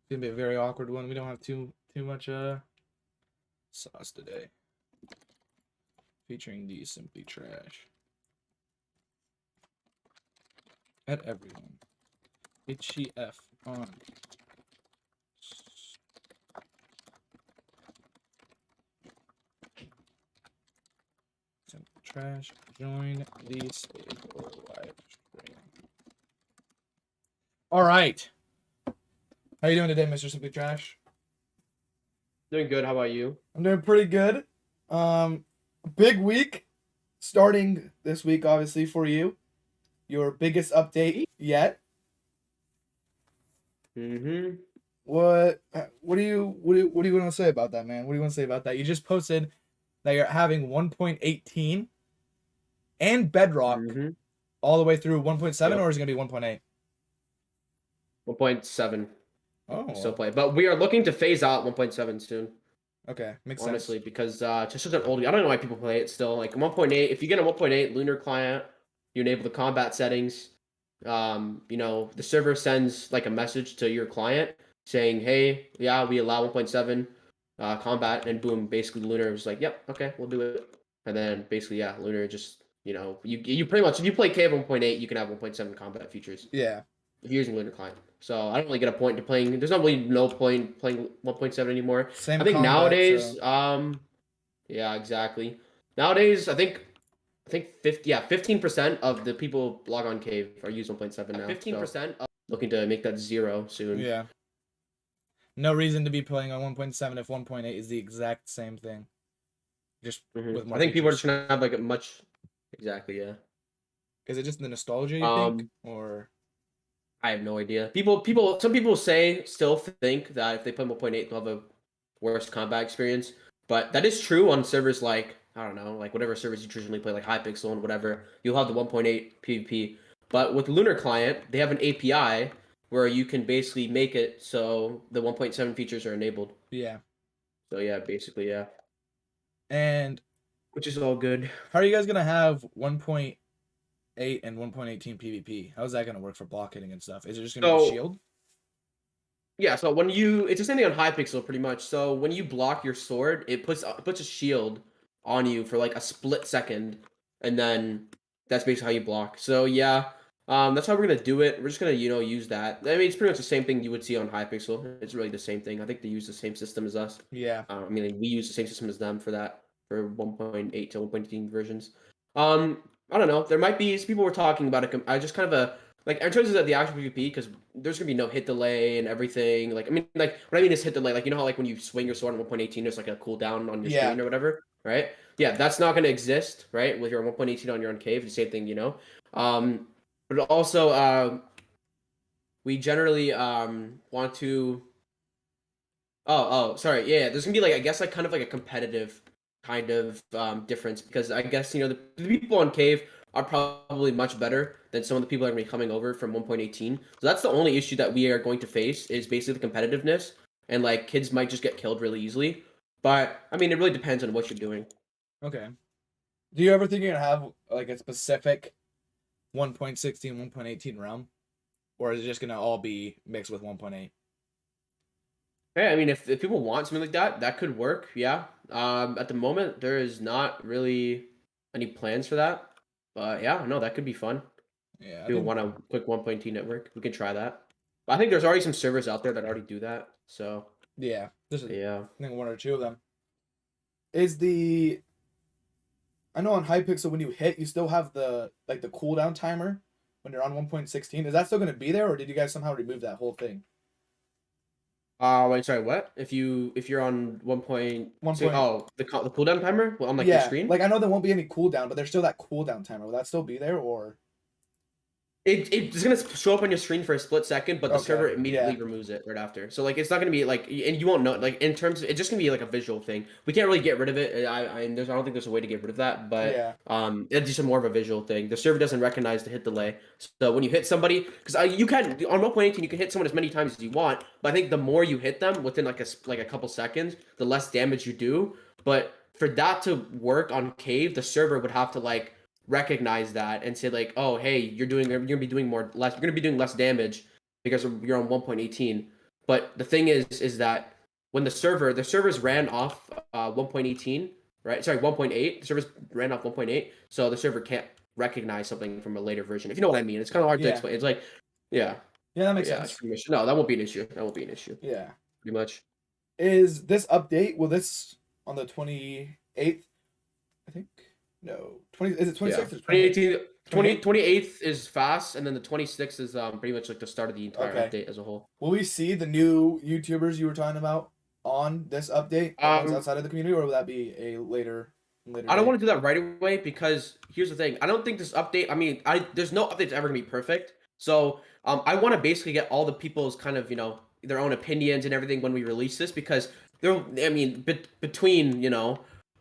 Gonna be a very awkward one. We don't have too much sauce today. Featuring the SimplyTrash. At everyone. HCF on. SimplyTrash. Join the stable live stream. All right. How you doing today, Mr. SimplyTrash? Doing good. How about you? I'm doing pretty good. Big week starting this week, obviously, for you. Your biggest update yet. Mm-hmm. What do you want to say about that, man? What do you want to say about that? You just posted that you're having 1.18 and Bedrock all the way through 1.7, or is it gonna be 1.8? 1.7. Oh, Still play, but we are looking to phase out 1.7 soon. Okay, makes honestly, sense. because just such an old. I don't know why people play it still. Like 1.8, if you get a 1.8 lunar client, you enable the combat settings. You know, the server sends like a message to your client saying, "Hey, yeah, we allow 1.7 combat," and boom, basically lunar was like, "Yep, okay, we'll do it." And then basically, yeah, lunar just you pretty much if you play K of 1.8, you can have 1.7 combat features. Yeah. If you're using lunar client. So I don't really get a point to playing. There's not really no point playing 1.7 anymore. Same I think combat, nowadays, so. yeah, exactly. Nowadays, I think 15% of the people log on Cave are using 1.7 now. 15% looking to make that 0 soon. Yeah. No reason to be playing on 1.7 if 1.8 is the exact same thing. Just with more I think people are features. just gonna have like a much exactly, yeah. Is it just the nostalgia you think, or? I have no idea. Some people still think that if they play 1.8, they'll have a worse combat experience. But that is true on servers like, I don't know, like whatever servers you traditionally play, like Hypixel and whatever. You'll have the 1.8 PvP. But with Lunar Client, they have an API where you can basically make it so the 1.7 features are enabled. Yeah. So yeah, basically, yeah. And which is all good. How are you guys gonna have 1.8 and 1.18 PvP? How's that gonna work for block hitting and stuff? Is it just gonna be shield? Yeah, so when it's the same thing on Hypixel pretty much. So when you block your sword, it puts a shield on you for like a split second, and then that's basically how you block. So yeah, that's how we're gonna do it. We're just gonna use that. I mean, it's pretty much the same thing you would see on Hypixel. It's really the same thing. I think they use the same system as us. Yeah. I mean, we use the same system as them for that for 1.8 to 1.18 versions. I don't know. There might be people were talking about it. I just kind of like in terms of the actual PvP, because there's gonna be no hit delay and everything. Like I mean, like what I mean is hit delay. Like you know how like when you swing your sword on 1.18, there's like a cooldown on your screen or whatever, right? Yeah, that's not gonna exist, right? With your 1.18 on your own cave, the same thing, But also, we generally want to. Sorry. Yeah, there's gonna be like I guess like kind of like a competitive kind of difference because I guess the people on cave are probably much better than some of the people that are going to be coming over from 1.18. So that's the only issue that we are going to face is basically the competitiveness, and like kids might just get killed really easily. But I mean, it really depends on what you're doing. Okay. Do you ever think you're gonna have like a specific 1.16, 1.18 realm, or is it just gonna all be mixed with 1.8? Yeah, I mean, if people want something like that, that could work. Yeah. At the moment, there is not really any plans for that. But yeah, no, that could be fun. Yeah. People want a quick 1.2 network. We can try that. But I think there's already some servers out there that already do that. So yeah, I think one or two of them. I know on Hypixel when you hit, you still have the cooldown timer when you're on 1.16. Is that still gonna be there, or did you guys somehow remove that whole thing? Wait, sorry, what? If you're on 1.1, the cooldown timer on like your screen? Like I know there won't be any cooldown, but there's still that cooldown timer. Will that still be there, or? It's gonna show up on your screen for a split second, but the server immediately removes it right after. So like it's not gonna be like, and you won't know like in terms of it's just gonna be like a visual thing. We can't really get rid of it. I don't think there's a way to get rid of that, but it's just more of a visual thing. The server doesn't recognize the hit delay. So when you hit somebody, because you can on 1.18 you can hit someone as many times as you want, but I think the more you hit them within like a couple seconds, the less damage you do. But for that to work on cave, the server would have to like recognize that and say like, oh, hey, you're gonna be doing less damage because you're on 1.18. But the thing is that when the servers ran off 1.18, right? Sorry, 1.8. The servers ran off 1.8, so the server can't recognize something from a later version. If you know what I mean, it's kind of hard to explain. It's like, yeah, Yeah, that makes yeah, sense. no, that won't be an issue. That won't be an issue. Yeah. Pretty much. Is this update, will this on the 28th, I think? No. 20, is it 26th or 28th? 28th is fast, and then the 26th is pretty much like the start of the entire update as a whole. Will we see the new YouTubers you were talking about on this update, the ones outside of the community, or will that be a later I don't want to do that right away because here's the thing. I don't think this update, there's no update's ever gonna be perfect. So I want to basically get all the people's kind of, their own opinions and everything when we release this, because between,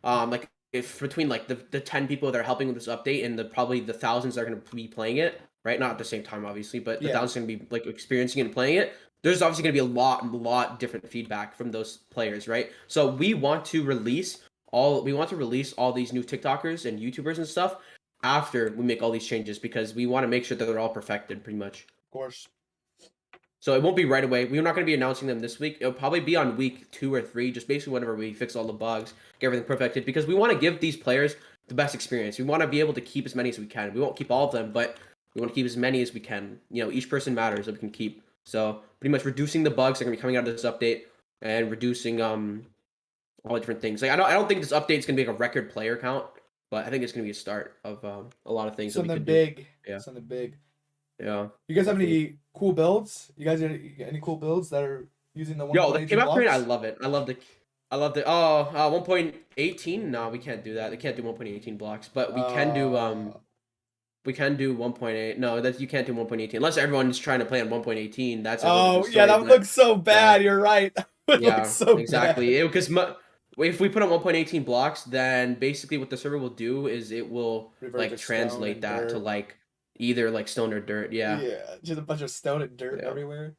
like if between like the 10 people that are helping with this update and probably the thousands that are going to be playing it, right? Not at the same time, obviously, but the thousands are going to be like experiencing it and playing it. There's obviously going to be a lot different feedback from those players, right? So we want to release all these new TikTokers and YouTubers and stuff after we make all these changes, because we want to make sure that they're all perfected pretty much. Of course. So it won't be right away. We're not going to be announcing them this week. It'll probably be on week 2 or 3, just basically whenever we fix all the bugs, get everything perfected, because we want to give these players the best experience. We want to be able to keep as many as we can. We won't keep all of them, but we want to keep as many as we can. Each person matters that we can keep. So pretty much reducing the bugs that are going to be coming out of this update, and reducing all the different things. Like I don't think this update is going to be like a record player count, but I think it's going to be a start of a lot of things. Something big. Yeah. Something big. Yeah. You guys have any cool builds? You guys any cool builds that are using the 1.18 Yo, the K-Map blocks? I love it. I love the 1.18. No, we can't do that. They can't do 1.18 blocks, but we can do 1.8. No, you can't do 1.18 unless everyone's trying to play on 1.18. That's that would look so bad. You're right. That would look so exactly. bad. Because if we put on 1.18 blocks, then basically what the server will do is it will like translate that to like either like stone or dirt. Yeah, just a bunch of stone and dirt everywhere.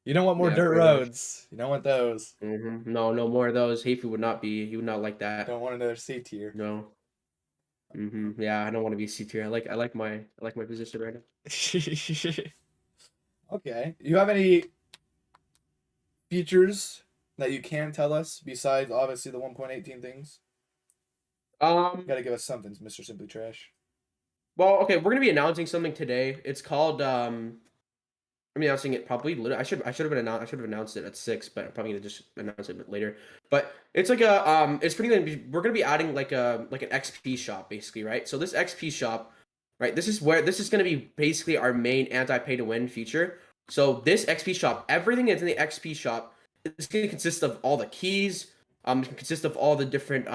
You don't want more dirt roads. You don't want those. No more of those. Heifu would not like that. Don't want another C tier. No. Yeah, I don't want to be C tier. I like my position right now. Okay. You have any features that you can tell us besides obviously the 1.18 things? You gotta give us something, Mr. SimplyTrash. Well, okay, we're gonna be announcing something today. It's called I'm announcing it probably. I should have announced it at 6, but I'm probably gonna just announce it a bit later. But it's like we're gonna be adding like an XP shop basically, right? So this XP shop, right? This is gonna be basically our main anti-pay to win feature. So this XP shop, everything that's in the XP shop is gonna consist of all the keys. It can consist of all the different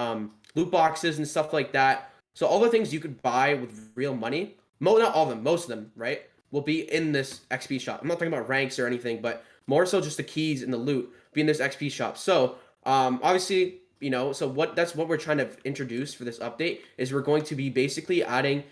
loot boxes and stuff like that. So all the things you could buy with real money, not all of them, most of them, right, will be in this XP shop. I'm not talking about ranks or anything, but more so just the keys and the loot be in this XP shop. So obviously, that's what we're trying to introduce for this update is we're going to be basically adding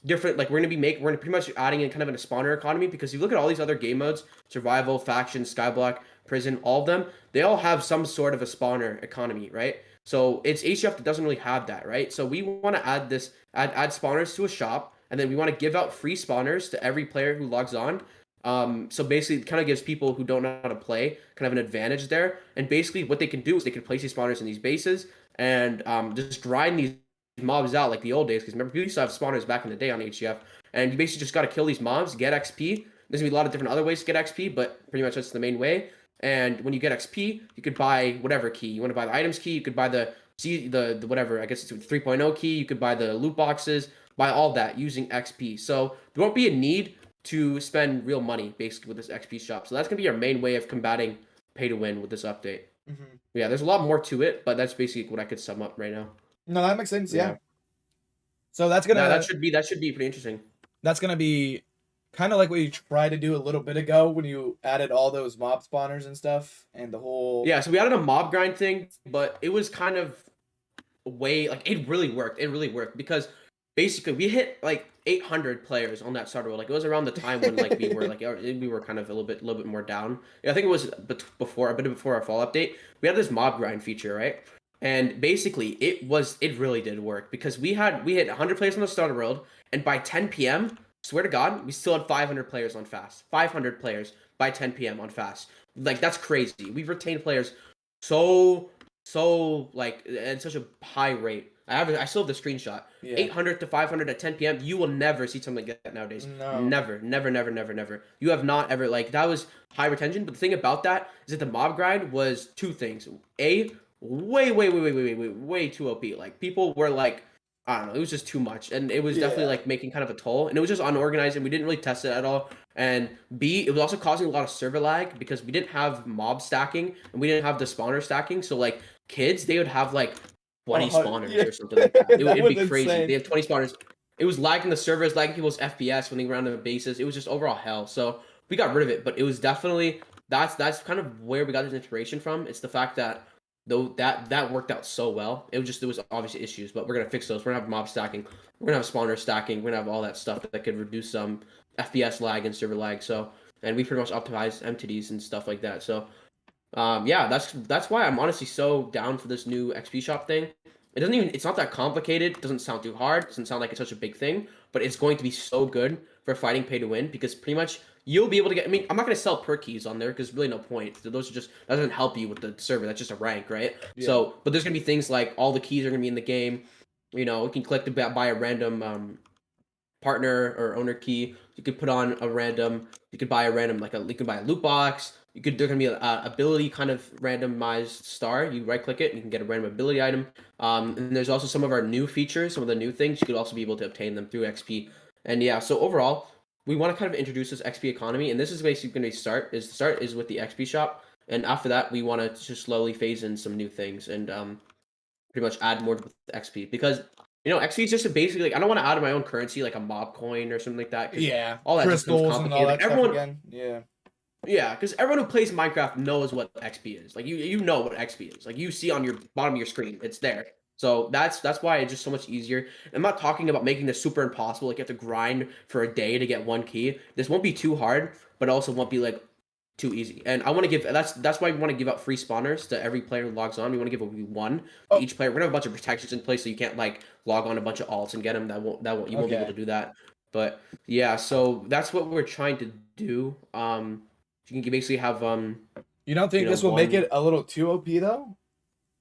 different, like we're gonna pretty much adding in kind of a spawner economy, because if you look at all these other game modes, survival, faction, skyblock, prison, all of them, they all have some sort of a spawner economy, right? So it's HCF that doesn't really have that, right? So we want to add spawners to a shop, and then we want to give out free spawners to every player who logs on. So basically it kind of gives people who don't know how to play kind of an advantage there. And basically what they can do is they can place these spawners in these bases and just grind these mobs out like the old days. Because remember, we used to have spawners back in the day on HCF, and you basically just got to kill these mobs, get XP. There's gonna be a lot of different other ways to get XP, but pretty much that's the main way. And when you get XP, you could buy whatever key. You want to buy the items key, you could buy the whatever, I guess it's 3.0 key, you could buy the loot boxes, buy all that using XP. So there won't be a need to spend real money basically with this XP shop. So that's going to be our main way of combating pay to win with this update. Yeah, there's a lot more to it, but that's basically what I could sum up right now. No, that makes sense. Yeah. So that should be pretty interesting. That's going to be kind of like what you tried to do a little bit ago when you added all those mob spawners and stuff and the whole... Yeah, so we added a mob grind thing, but it was kind of it really worked because basically we hit like 800 players on that starter world. Like it was around the time when we were kind of a little bit more down. Yeah, I think it was a bit before our fall update. We had this mob grind feature, right? And basically, it really did work because we hit 100 players on the starter world, and by 10 p.m., swear to God, we still had 500 players on fast. 500 players by 10 p.m. on fast. Like that's crazy. We've retained players so like at such a high rate. I still have the screenshot. Yeah. 800 to 500 at 10 p.m. You will never see something like that nowadays. No. Never, never, never, never, never. You have not ever like that was high retention. But the thing about that is that the mob grind was two things. A, way too OP. Like people were like, I don't know, it was just too much, and it was definitely like making kind of a toll, and it was just unorganized, and we didn't really test it at all. And B, it was also causing a lot of server lag because we didn't have mob stacking and we didn't have the spawner stacking. So like kids, they would have like 20 spawners or something like that. It'd be crazy. Insane. They have 20 spawners. It was lagging the servers, lagging people's FPS when they were on the bases. It was just overall hell. So we got rid of it, but it was definitely that's kind of where we got this inspiration from. It's the fact that though that worked out so well. There was obviously issues, but we're gonna fix those. We're gonna have mob stacking. We're gonna have spawner stacking. We're gonna have all that stuff that could reduce some FPS lag and server lag. So, and we pretty much optimized MTDs and stuff like that. So, yeah, that's why I'm honestly so down for this new XP shop thing. It's not that complicated. It doesn't sound too hard. It doesn't sound like it's such a big thing, but it's going to be so good for fighting pay to win because pretty much you'll be able to get. I mean, I'm not going to sell per keys on there because really no point. Those are just that doesn't help you with the server. That's just a rank, right? Yeah. So, but there's going to be things like all the keys are going to be in the game. You know, you can click to buy a random partner or owner key. You could put on a random. You could buy a random you could buy a loot box. There's gonna be an ability kind of randomized star. You right click it, and you can get a random ability item. And there's also some of our new features, some of the new things. You could also be able to obtain them through XP. And yeah, so overall, we want to kind of introduce this XP economy, and this is basically going to start is with the XP shop, and after that, we want to just slowly phase in some new things and pretty much add more with XP because XP is just basically I don't want to add my own currency like a mob coin or something like that. Yeah, all that crystals and all that stuff again. Yeah. Yeah, because everyone who plays Minecraft knows what XP is. Like you know what XP is. Like you see on your bottom of your screen, it's there. So that's why it's just so much easier. I'm not talking about making this super impossible. Like you have to grind for a day to get one key. This won't be too hard, but also won't be like too easy. And I want to give that's why we want to give out free spawners to every player who logs on. We want to give one to each player. We're gonna have a bunch of protections in place so you can't like log on a bunch of alts and get them. You won't be able to do that. But yeah, so that's what we're trying to do. You can basically have You don't think this will make it a little too OP though,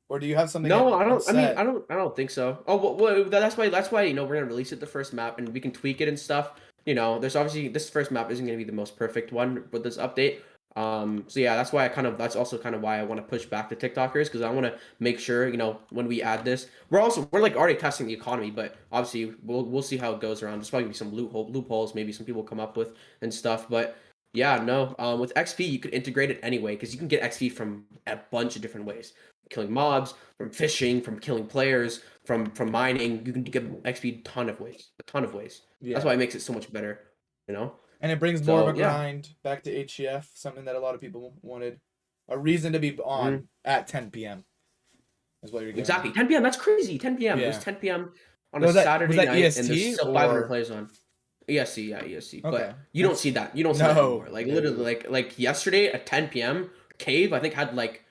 or do you have something? No, I don't. I mean, I don't think so. Oh, well, that's why we're gonna release it the first map and we can tweak it and stuff. There's obviously this first map isn't gonna be the most perfect one with this update. So yeah, that's that's also kind of why I want to push back the TikTokers because I want to make sure when we add this, we're like already testing the economy, but obviously we'll see how it goes around. There's probably be some loopholes, maybe some people come up with and stuff, but. Yeah, no. With XP, you could integrate it anyway because you can get XP from a bunch of different ways. Killing mobs, from fishing, from killing players, from mining. You can get XP a ton of ways. Yeah. That's why it makes it so much better, And it brings more of a grind back to HCF, something that a lot of people wanted. A reason to be on at 10 p.m. is what you're getting. Exactly. 10 p.m. That's crazy. 10 p.m. Yeah. It was 10 p.m. on a Saturday night, EST, and there's still 500 players on. ESC, yeah, ESC. Okay. But you don't see that. You don't see that anymore. Like literally, like yesterday at 10 p.m., Cave I think had like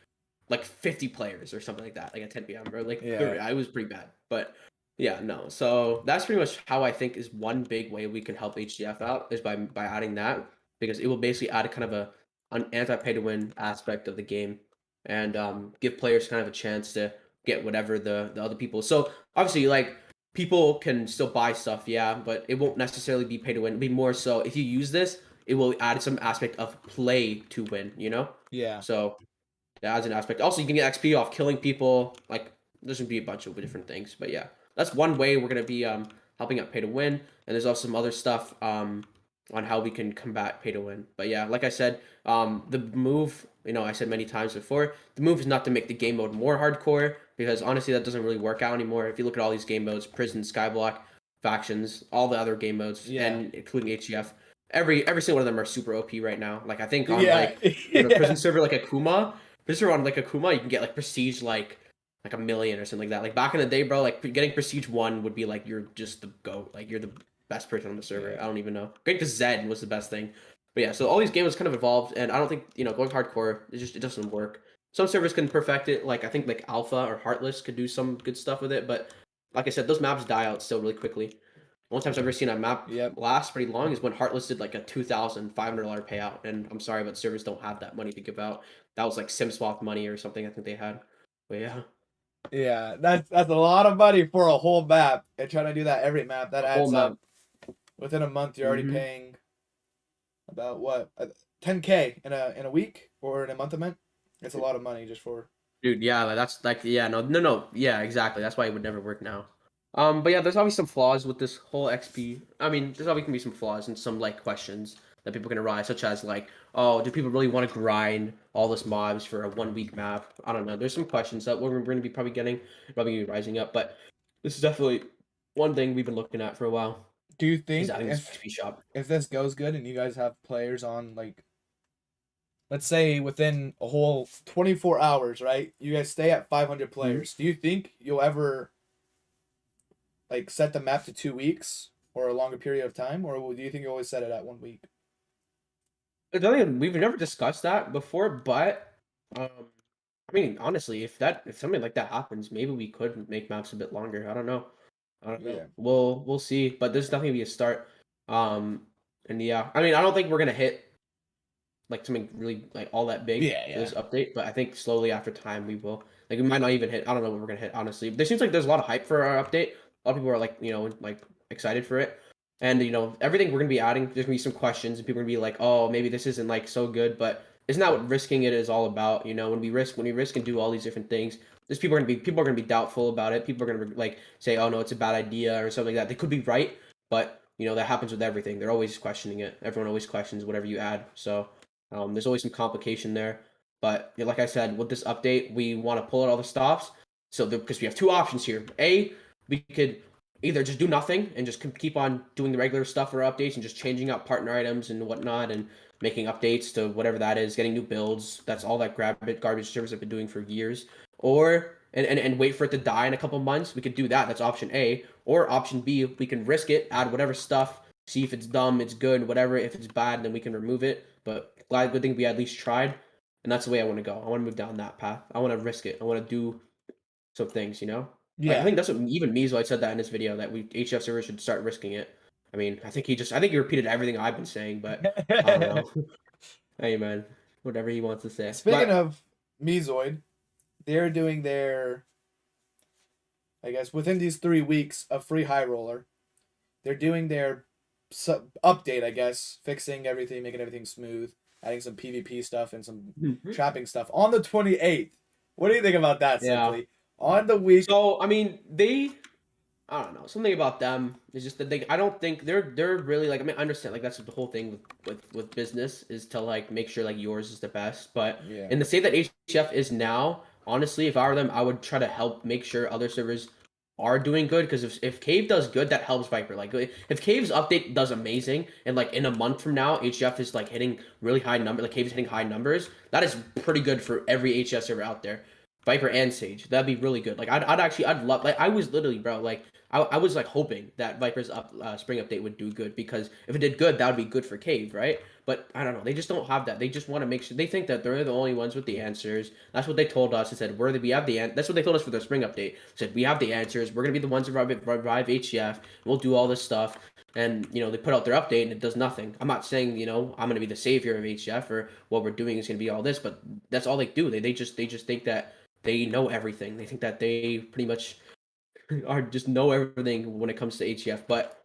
50 players or something like that. Like at 10 p.m. Or I was pretty bad. But yeah, no. So that's pretty much how I think is one big way we can help HCF out is by adding that because it will basically add kind of an anti-pay to win aspect of the game and give players kind of a chance to get whatever the other people. So obviously like. People can still buy stuff, yeah, but it won't necessarily be pay to win. It'll be more so if you use this, it will add some aspect of play to win, Yeah. So that adds an aspect. Also, you can get XP off killing people. Like, there's gonna be a bunch of different things, but yeah, that's one way we're gonna be helping out pay to win. And there's also some other stuff on how we can combat pay to win. But yeah, like I said, the move, I said many times before, the move is not to make the game mode more hardcore. Because honestly, that doesn't really work out anymore. If you look at all these game modes, Prison, Skyblock, Factions, all the other game modes, and including HCF, every single one of them are super OP right now. Like I think on Prison server like Akuma, you can get like Prestige like 1 million or something like that. Like back in the day, bro, like getting Prestige 1 would be like you're just the GOAT. Like you're the best person on the server. I don't even know. Getting to Zed was the best thing. But yeah, so all these games kind of evolved, and I don't think going hardcore it doesn't work. some servers can perfect it. Like I think like Alpha or Heartless could do some good stuff with it, but like I said, those maps die out still really quickly. One time I've ever seen a map last pretty long is when Heartless did like a $2,500 payout, and I'm sorry, but servers don't have that money to give out. That was like SimSwap money or something I think they had. But yeah. Yeah, that's a lot of money for a whole map. And trying to do that every map, that adds up. Within a month, you're already paying about what 10K in a week or in a month. I meant it's a lot of money just for. Dude, yeah, that's like yeah, no, yeah, exactly. That's why it would never work now. But yeah, there's obviously some flaws with this whole XP. I mean, there's obviously gonna be some flaws and some like questions that people can arise, such as like, oh, do people really want to grind all this mobs for a 1 week map? I don't know. There's some questions that we're gonna be probably rising up, but this is definitely one thing we've been looking at for a while. Do you think Adding this XP shop. if this goes good and you guys have players on like, let's say within a whole 24 hours, right? You guys stay at 500 players. Do you think you'll ever like set the map to 2 weeks or a longer period of time, or do you think you always set it at 1 week? We've never discussed that before, but I mean, honestly, if something like that happens, maybe we could make maps a bit longer. I don't know. Yeah. We'll see, but this is definitely be a start. And yeah, I mean, I don't think we're gonna hit like something really like all that big for this update, but I think slowly after time we will. Like we might not even hit. I don't know what we're gonna hit honestly. There seems like there's a lot of hype for our update. A lot of people are like like excited for it, and everything we're gonna be adding. There's gonna be some questions, and people are gonna be like, oh, maybe this isn't like so good, but isn't that what risking it is all about? When we risk and do all these different things, there's people are gonna be doubtful about it. People are gonna like say, oh no, it's a bad idea or something like that. They could be right, but that happens with everything. They're always questioning it. Everyone always questions whatever you add. So there's always some complication there. But like I said, with this update, we want to pull out all the stops. So because we have two options here. A, we could either just do nothing and just keep on doing the regular stuff for updates and just changing out partner items and whatnot and making updates to whatever that is, getting new builds. That's all that garbage servers have been doing for years. Or and wait for it to die in a couple months. We could do that. That's option A. Or option B, we can risk it, add whatever stuff, see if it's dumb, it's good, whatever. If it's bad, then we can remove it. But good thing we at least tried. And that's the way I want to go. I want to move down that path. I want to risk it. I want to do some things, Yeah. Like, I think that's what even Measloid said that in his video that HF servers should start risking it. I mean, I think he repeated everything I've been saying, but I don't know. Hey man, whatever he wants to say. Speaking of Measloid, they're doing their, I guess, within these 3 weeks of free high roller, they're doing their update, I guess, fixing everything, making everything smooth, adding some PvP stuff and some trapping stuff on the 28th. What do you think about that, Simply? On the week. So, I mean, I don't know. Something about them is just that I don't think they're really like. I mean, I understand like that's the whole thing with business is to like make sure like yours is the best. But in the state that HCF is now, honestly, if I were them, I would try to help make sure other servers are doing good, because if Cave does good, that helps Viper. Like if Cave's update does amazing and like in a month from now HCF is like hitting really high numbers, like Cave's hitting high numbers, that is pretty good for every HCF server out there. Viper and Sage, that'd be really good. Like I'd love, like I was literally, bro, like I was like hoping that Viper's spring update would do good, because if it did good, that would be good for Cave, right? But I don't know, they just don't have that. They just want to make sure, they think that they're the only ones with the answers. That's what they told us. They said we have the that's what they told us for their spring update. They said we have the answers. We're gonna be the ones to revive HCF. We'll do all this stuff. And they put out their update and it does nothing. I'm not saying I'm gonna be the savior of HCF or what we're doing is gonna be all this, but that's all they do. They just think that they know everything. They think that they pretty much are just know everything when it comes to HCF. But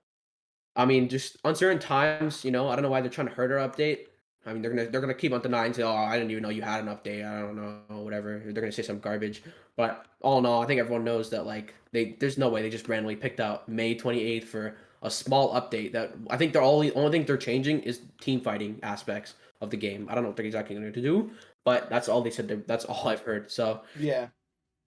I mean, just uncertain times, I don't know why they're trying to hurt our update. I mean, they're gonna keep on denying, say, "Oh, I didn't even know you had an update." I don't know, whatever. They're gonna say some garbage. But all in all, I think everyone knows that like there's no way they just randomly picked out May 28th for a small update. That I think they're only thing they're changing is team fighting aspects of the game. I don't know what they're exactly going to do, but that's all they said. That's all I've heard. So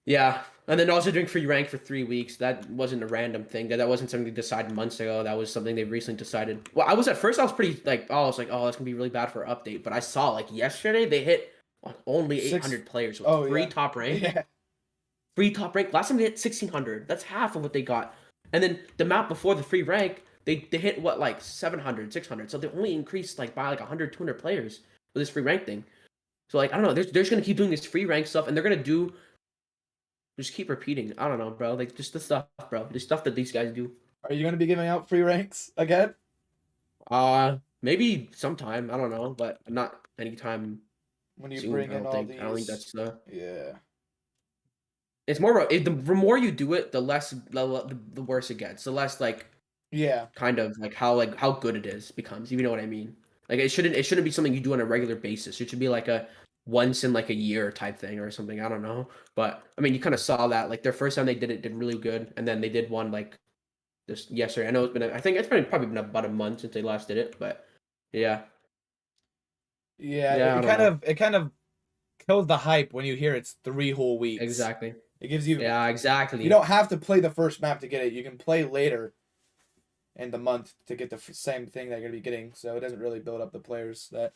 yeah, and then also doing free rank for 3 weeks. That wasn't a random thing. That wasn't something they decided months ago. That was something they recently decided. Well, I was pretty like, I was like, oh, that's gonna be really bad for an update. But I saw like yesterday they hit only 800 players with free top rank. Yeah. Free top rank. Last time they hit 1600. That's half of what they got. And then the map before the free rank, they hit what, like 700, 600. So they only increased like by like 100, 200 players with this free rank thing. So like I don't know, they're just gonna keep doing this free rank stuff, and they're gonna just keep repeating. I don't know, bro. Like just the stuff, bro. The stuff that these guys do. Are you gonna be giving out free ranks again? Maybe sometime. I don't know, but not anytime When you soon. bring I in don't all think. I don't think these, that's the. yeah, It's more of the more you do it, the worse it gets. The less yeah, kind of like how good it is becomes. You know what I mean? Like it shouldn't be something you do on a regular basis. It should be like a once in like a year type thing or something. I don't know. But I mean, you kind of saw that like their first time they did it did really good, and then they did one like just yesterday. I know it's been I think it's been probably been about a month since they last did it, but yeah, yeah. yeah, I It don't kind know of it kind of kills the hype when you hear it's 3 whole weeks. exactly. It gives you Yeah, you exactly. don't have to play the first map to get it. You can play later in the month to get the same thing that you're gonna be getting. So it doesn't really build up the players that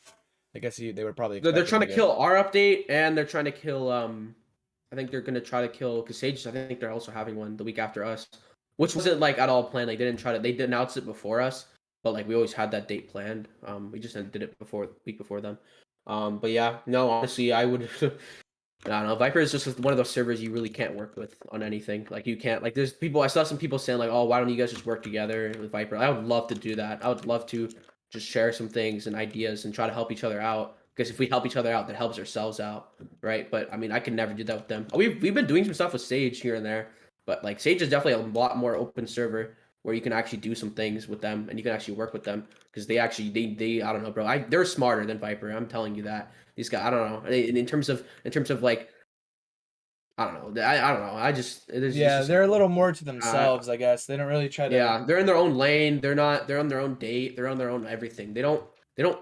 I guess they were probably They're expecting trying to to get. kill our update, and they're trying to kill. I think they're gonna try to kill because Sage. I think they're also having one the week after us, which wasn't like at all planned. They didn't try to. They did announce it before us, but like we always had that date planned. We just did it before week before them. But yeah, no, honestly, I would. I don't know. Viper is just one of those servers you really can't work with on anything. Like you can't like there's people I saw some people saying like, oh, why don't you guys just work together with Viper? I would love to do that. I would love to just share some things and ideas and try to help each other out. Because if we help each other out, that helps ourselves out, right? But I mean, I can never do that with them. We've been doing some stuff with Sage here and there, but like Sage is definitely a lot more open server where you can actually do some things with them and you can actually work with them because they I don't know, bro. They're smarter than Viper. I'm telling you that. These guys, I don't know. In terms of like I don't know. I don't know. It's Yeah, just they're a simple. little more to Uh, themselves, I guess. They don't really try to. yeah, they're in their own lane. They're not. They're on their own date. They're on their own everything. They don't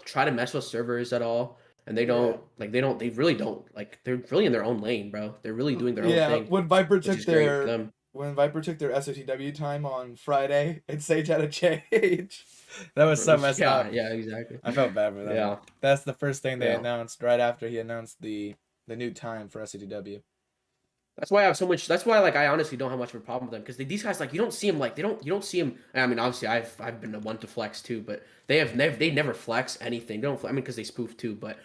try to mess with servers at all, and they Yeah. don't like. They don't. They really don't like. They're really in their own lane, bro. They're really doing their own Yeah, thing, which is great for them. When Viper took their SOTW time on Friday, and Sage had to change. That was so messed Yeah. up. Yeah. Exactly. I felt bad for them. Yeah. That's the first thing they Yeah. announced right after he announced the new time for SOTW. That's why I have so much. That's why, like, I honestly don't have much of a problem with them because these guys, like, you don't see them, like, you don't see them. I mean, obviously, I've been the one to flex too, but they never flex anything. They don't. I mean, because they spoof too, but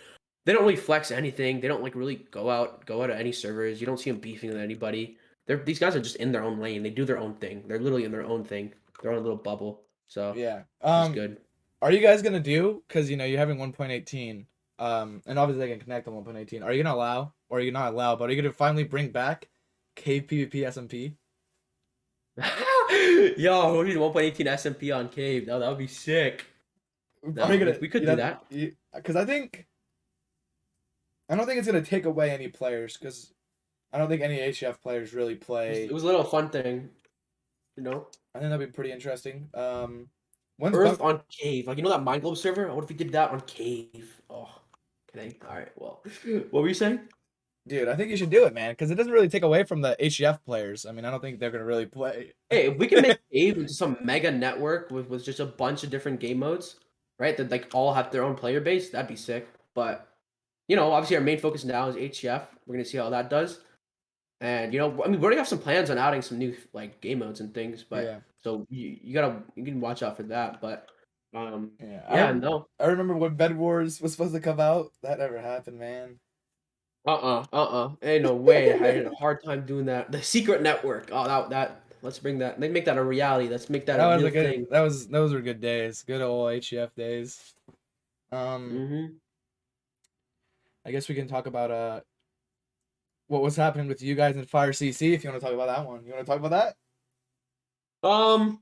they don't really flex anything. They don't like really go out of any servers. You don't see them beefing with anybody. These guys are just in their own lane. They do their own thing. They're literally in their own thing. Their own little bubble. So Yeah. it's just good. Are you guys gonna do? Because you're having 1.18. And obviously they can connect on 1.18. Are you gonna allow, or are you not allow? But are you gonna finally bring back Cave PvP SMP? Yo, we need 1.18 SMP on Cave. That would be sick. No, Are you gonna? we could do that. Because I don't think it's gonna take away any players. Because I don't think any HF players really play. It was a little fun thing, you know. I think that'd be pretty interesting. When's Earth on Cave, like that Mind Globe server. What if we did that on Cave? Oh, kidding. All right. Well, what were you saying? Dude, I think you should do it, man, because it doesn't really take away from the HCF players. I mean, I don't think they're gonna really play. Hey, if we can make Cave into some mega network with just a bunch of different game modes, right? That like all have their own player base, that'd be sick. But obviously our main focus now is HCF. We're gonna see how that does. And I mean, we already have some plans on adding some new like game modes and things, but Yeah. so you can watch out for that. But Yeah. no. I remember when Bed Wars was supposed to come out. That never happened, man. Ain't no way. I had a hard time doing that. The secret network. Oh, that. Let's bring that. Let's make that a reality. Let's make that a was real a good. thing. Those were good days. Good old HCF days. Mm-hmm. I guess we can talk about what was happening with you guys in Fire CC. If you want to talk about that one, you want to talk about that?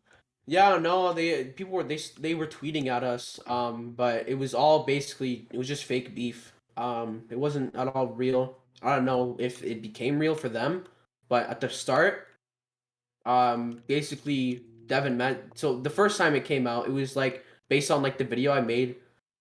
Yeah, no, people were they were tweeting at us. But it was all basically it was just fake beef. It wasn't at all real. I don't know if it became real for them, but at the start, basically Devin meant so the first time it came out, it was like based on like the video I made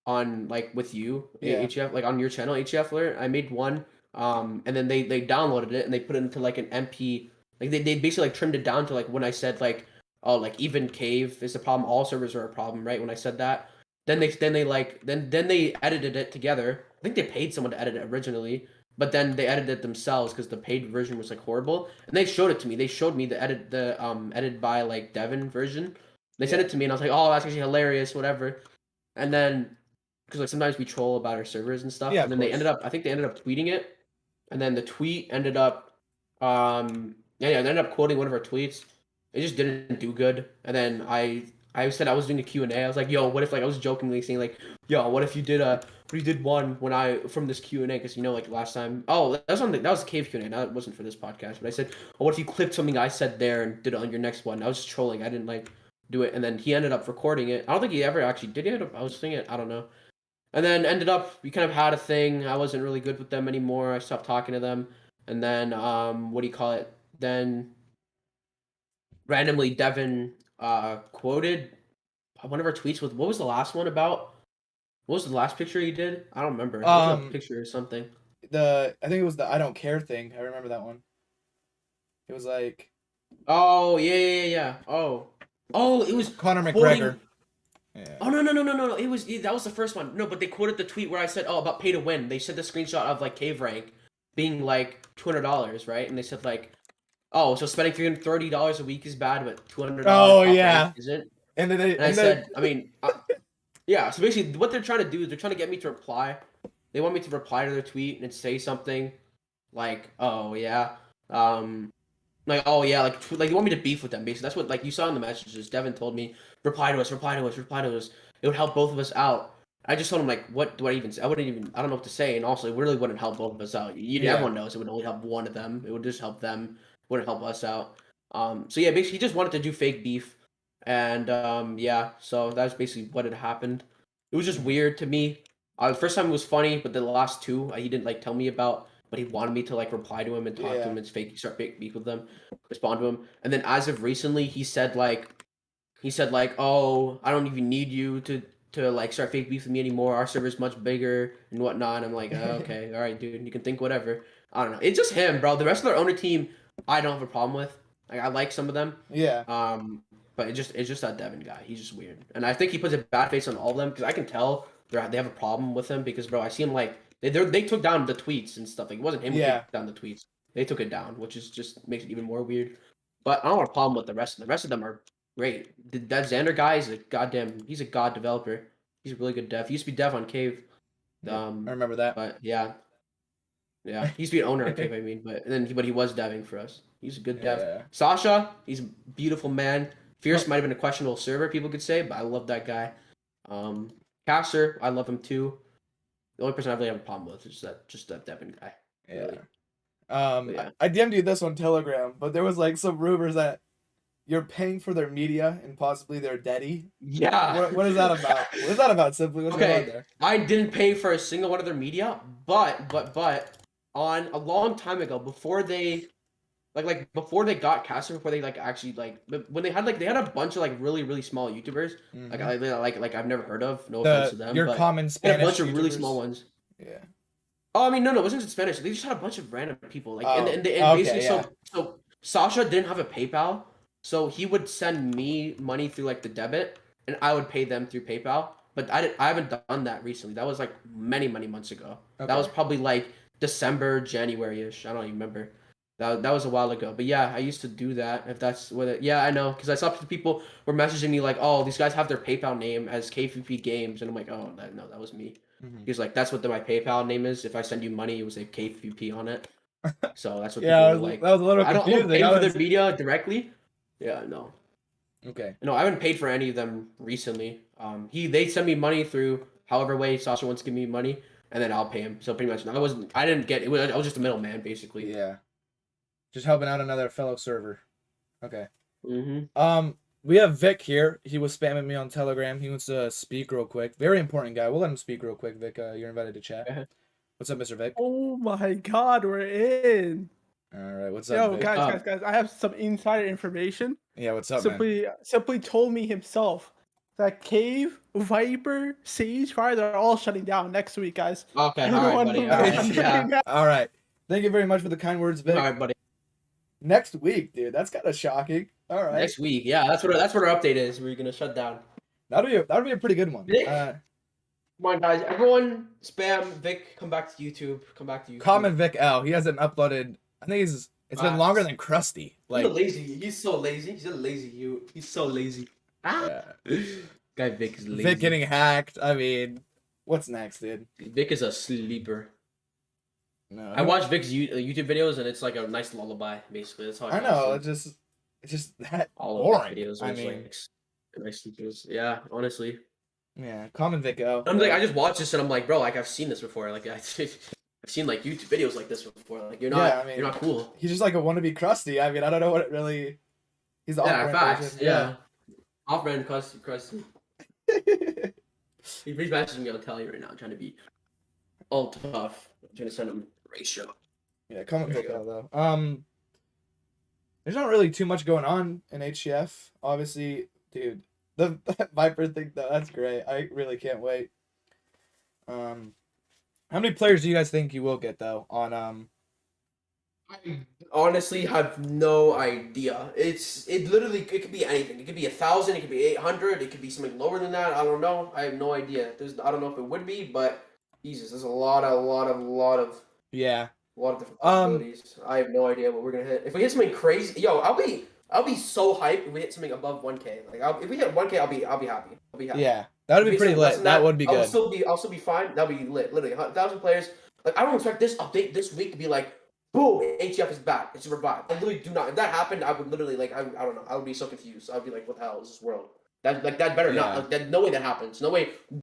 on like with you, Yeah. HF, like on your channel, HF alert. I made one, and then they downloaded it and they put it into like an MP. Like they basically like trimmed it down to like when I said like, oh, like even Cave is a problem, all servers are a problem, right? When I said that, then they edited it together. I think they paid someone to edit it originally, but then they edited it themselves because the paid version was like horrible. And they showed it to me. They showed me the edited by like Devin version. They sent it to me and I was like, oh, that's actually hilarious, whatever. And then because like sometimes we troll about our servers and stuff. Yeah, and then they ended up, I think they ended up tweeting it, and then the tweet ended up, they ended up quoting one of our tweets. It just didn't do good. And then I said I was doing a Q&A. I was like, yo, what if like I was jokingly saying like, yo, what if you did one when I from this Q&A, because like last time, that was a cave Q&A. That wasn't for this podcast, but I said, what if you clipped something I said there and did it on your next one? I was just trolling. I didn't like do it. And then he ended up recording it. I don't think he ever actually did it. I was thinking it. I don't know. And then ended up, we kind of had a thing. I wasn't really good with them anymore. I stopped talking to them. And then, what do you call it? Then randomly Devin quoted one of our tweets with, what was the last one about? What was the last picture he did? I don't remember. It was a picture or something. I think it was the I don't care thing. I remember that one. It was like, oh yeah. Oh, it was Conor McGregor. Yeah. Oh no! That was the first one. No, but they quoted the tweet where I said, about pay to win. They said the screenshot of like Cave Rank being like $200, right? And they said like, so spending $330 a week is bad, but $200 isn't. And then I said, I mean, yeah. So basically, what they're trying to do is they're trying to get me to reply. They want me to reply to their tweet and say something like, like they want me to beef with them. Basically, that's what like you saw in the messages. Devin told me, reply to us. It would help both of us out. I just told him like, what do I even say? I don't know what to say. And also, it really wouldn't help both of us out. Everyone knows it would only help one of them. It would just help them. It wouldn't help us out. So yeah, basically, he just wanted to do fake beef, and so that's basically what had happened. It was just weird to me. The first time it was funny, but the last two he didn't like tell me about. But he wanted me to like reply to him and talk to him and start fake beef with them, respond to him. And then as of recently, he said like, oh, I don't even need you to like start fake beef with me anymore. Our server's much bigger and whatnot. And I'm like, okay, all right, dude, you can think whatever. I don't know. It's just him, bro. The rest of their owner team, I don't have a problem with. Like I like some of them. Yeah. But it's just that Devin guy. He's just weird, and I think he puts a bad face on all of them because I can tell they have a problem with him because, bro, I see him like they took down the tweets and stuff. Like it wasn't him who took down the tweets. They took it down, which is just makes it even more weird. But I don't have a problem with the rest of them. The rest of them are great. That Xander guy is he's a god developer. He's a really good dev. He used to be dev on Cave. I remember that. But yeah. He used to be an owner on Cave, I mean, but he was deving for us. He's a good dev. Yeah. Sasha, he's a beautiful man. Fierce might have been a questionable server, people could say, but I love that guy. Caster, I love him too. The only person I really have a problem with is just that Devin guy. Yeah. Really. I DM'd you this on Telegram, but there was like some rumors that you're paying for their media and possibly their daddy. Yeah. What is that about? What is that about, Simply? What's going on there? I didn't pay for a single one of their media, but on a long time ago, before they before they got Caster, before they actually when they had a bunch of really really small YouTubers, like I've never heard of. No offense to them. Your common Spanish. A bunch of YouTubers. really small ones. Yeah. Oh, I mean, no, it wasn't just Spanish. They just had a bunch of random people. Basically, so Sasha didn't have a PayPal, so he would send me money through the debit, and I would pay them through PayPal. But I haven't done that recently. That was many months ago. Okay. That was probably December, January-ish. I don't even remember. That was a while ago. But yeah, I used to do that. If that's what it... Yeah, I know. Because I saw people were messaging me oh, these guys have their PayPal name as KVP Games. And I'm like, oh, no, that was me. Mm-hmm. He was like, that's what my PayPal name is. If I send you money, it will say KVP on it. So that's what people were like. That was a little confusing. I don't pay for their media directly. Yeah, no. Okay. No, I haven't paid for any of them recently. They send me money through however way Sasha wants to give me money, and then I'll pay him. So pretty much, I didn't get it. I was just a middleman, basically. Yeah. Just helping out another fellow server. Okay. Mm-hmm. We have Vic here. He was spamming me on Telegram. He wants to speak real quick. Very important guy. We'll let him speak real quick, Vic. You're invited to chat. What's up, Mr. Vic? Oh my God, we're in. All right, what's up, Vic? Guys, I have some insider information. Yeah, what's up, man? Simply told me himself that Cave, Viper, Sage Fire, they're all shutting down next week, guys. Okay, all right, buddy. All right, yeah. All right. Thank you very much for the kind words, Vic. All right, buddy. Next week, dude. That's kind of shocking. All right. Next week, yeah. That's what our update is. We're gonna shut down. That'll be a pretty good one. Come on, guys. Everyone, spam Vic. Come back to YouTube. Comment Vic L. He hasn't uploaded. I think it's been longer than Krusty. He's lazy. He's so lazy. He's so lazy. Yeah. Guy Vic is lazy. Vic getting hacked. I mean, What's next, dude? Vic is a sleeper. No, I watch Vic's YouTube videos, and it's like a nice lullaby. Basically, that's how I I know. feel. It's just that All boring. of his videos. I Are just, mean, like nice sleepers. Yeah, honestly. yeah, common Vico. I'm like, I just watch this, and I'm like, bro, like I've seen this before. Like I've seen like YouTube videos like this before. Like you're not, Yeah, I mean, you're not cool. He's just like a wannabe Krusty. I mean, I don't know what it really. He's the Yeah, off-brand facts. version. Yeah. Off-brand Krusty. Yeah. He's messaging me on Telly right now, trying to be all tough. I'm trying to send him ratio. Yeah, common There you Vico though. There's not really too much going on in HCF. Obviously, dude, the Viper thing though, that's great. I really can't wait. How many players do you guys think you will get though on I honestly have no idea. It literally it could be anything. It could be 1,000. It could be 800. It could be something lower than that. I don't know. I have no idea. I don't know if it would be, but Jesus, there's a lot of yeah. different possibilities. I have no idea what we're gonna hit. If we hit something crazy, yo, I'll be so hyped if we hit something above 1K. Like if we hit 1K, I'll be happy. I'll be happy. Yeah, that would be If we hit pretty something less lit. than That would be good. I'll still be fine. That'll be lit. Literally, 1,000 players. Like I don't expect this update this week to be like, boom, HCF is back. It's revived. I literally do not. If that happened, I would literally like I don't know. I would be so confused. I'd be like, what the hell is this world? That better not. Yeah. Like, no way that happens. No way